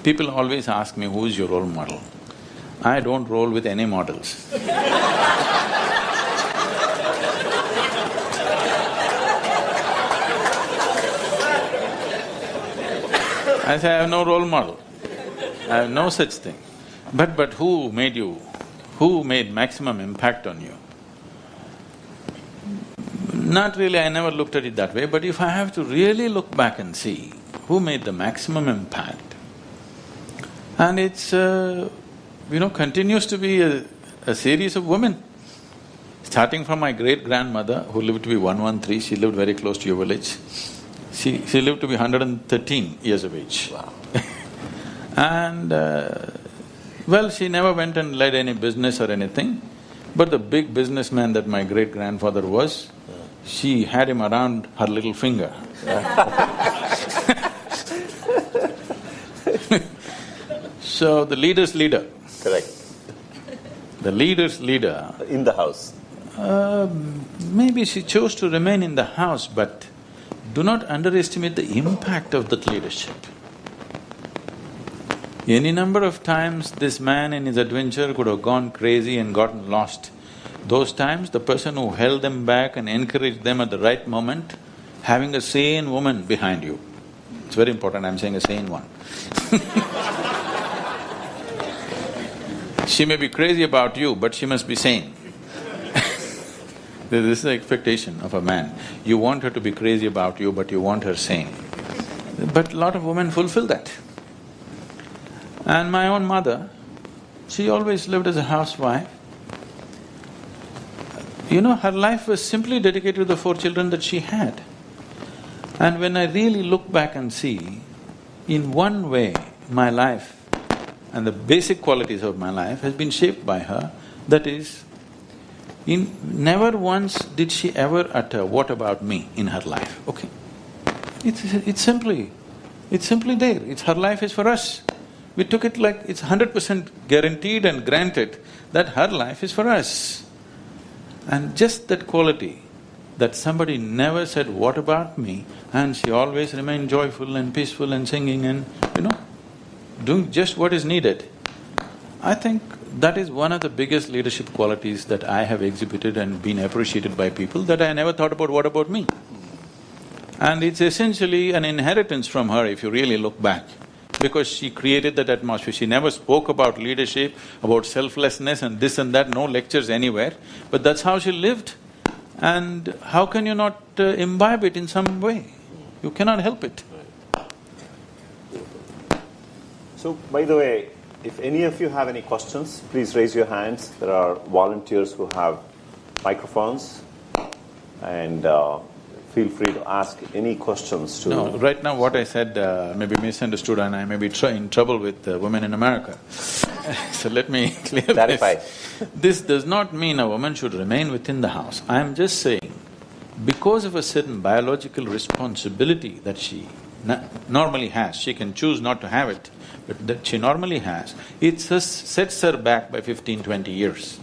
People always ask me, who is your role model? I don't roll with any models. I say, I have no role model. I have no such thing. But who made you? Who made maximum impact on you? Not really, I never looked at it that way, but if I have to really look back and see who made the maximum impact, and it's continues to be a series of women. Starting from my great-grandmother, who lived to be 113, she lived very close to your village. She lived to be 113 years of age. Wow. And well, she never went and led any business or anything, but the big businessman that my great-grandfather was, she had him around her little finger. So, the leader's leader. Correct. The leader's leader… In the house. Maybe she chose to remain in the house, but do not underestimate the impact of that leadership. Any number of times this man in his adventure could have gone crazy and gotten lost. Those times, the person who held them back and encouraged them at the right moment, having a sane woman behind you. It's very important, I'm saying a sane one. She may be crazy about you, but she must be sane. This is the expectation of a man. You want her to be crazy about you, but you want her sane. But a lot of women fulfill that. And my own mother, she always lived as a housewife. Her life was simply dedicated to the 4 children that she had. And when I really look back and see, in one way, my life and the basic qualities of my life has been shaped by her, that is, never once did she ever utter, "What about me?" in her life, okay? It's simply there, her life is for us. We took it like it's 100% guaranteed and granted that her life is for us. And just that quality, that somebody never said, "What about me?" and she always remained joyful and peaceful and singing and, doing just what is needed. I think that is one of the biggest leadership qualities that I have exhibited and been appreciated by people, that I never thought about what about me. And it's essentially an inheritance from her if you really look back, because she created that atmosphere. She never spoke about leadership, about selflessness and this and that, no lectures anywhere, but that's how she lived. And how can you not imbibe it in some way? You cannot help it. So, by the way, if any of you have any questions, please raise your hands. There are volunteers who have microphones, and feel free to ask any questions to… No, right now what I said may be misunderstood and I may be in trouble with women in America. So let me clear clarify. This does not mean a woman should remain within the house. I am just saying, because of a certain biological responsibility that she normally has, she can choose not to have it, but that she normally has, it sets her back by 15–20 years.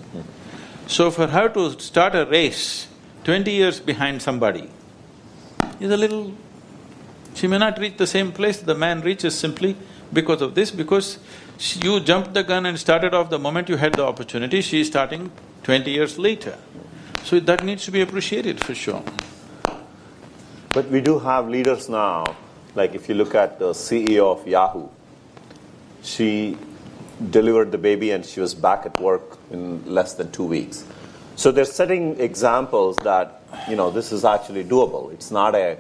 So for her to start a race 20 years behind somebody is a little… she may not reach the same place the man reaches simply because of this, because you jumped the gun and started off the moment you had the opportunity, she is starting 20 years later. So that needs to be appreciated for sure. But we do have leaders now, like if you look at the CEO of Yahoo, she delivered the baby and she was back at work in less than 2 weeks. So they're setting examples that, this is actually doable. It's not a,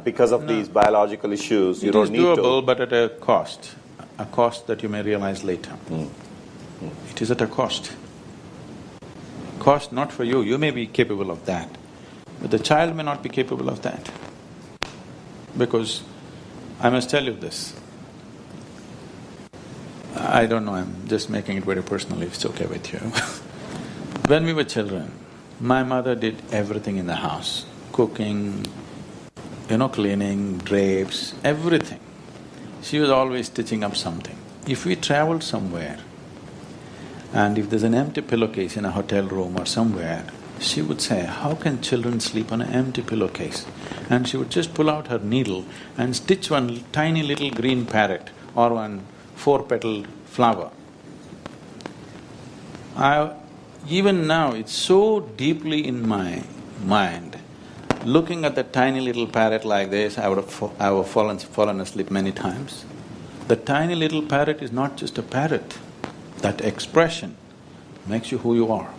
because of these biological issues, you don't need to… It is doable, but at a cost that you may realize later. It is at a cost. Cost not for you, you may be capable of that, but the child may not be capable of that. Because I must tell you this, I don't know, I'm just making it very personal if it's okay with you. When we were children, my mother did everything in the house, cooking, cleaning, drapes, everything. She was always stitching up something. If we traveled somewhere and if there's an empty pillowcase in a hotel room or somewhere, she would say, "How can children sleep on an empty pillowcase?" And she would just pull out her needle and stitch one tiny little green parrot or one four-petaled flower. Even now, it's so deeply in my mind. Looking at the tiny little parrot like this, I would have fallen asleep many times. The tiny little parrot is not just a parrot. That expression makes you who you are.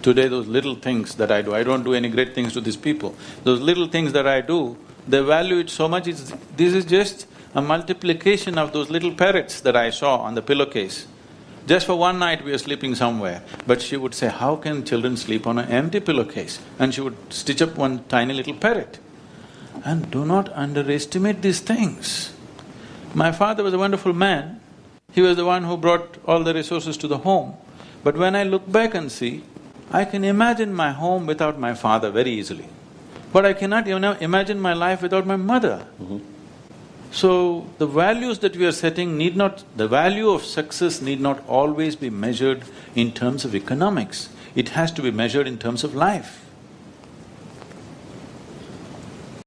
Today, those little things that I do, I don't do any great things to these people. Those little things that I do, they value it so much. This is just a multiplication of those little parrots that I saw on the pillowcase. Just for one night we were sleeping somewhere, but she would say, how can children sleep on an empty pillowcase? And she would stitch up one tiny little parrot. And do not underestimate these things. My father was a wonderful man. He was the one who brought all the resources to the home. But when I look back and see, I can imagine my home without my father very easily. But I cannot imagine my life without my mother. So, the values that we are setting the value of success need not always be measured in terms of economics. It has to be measured in terms of life.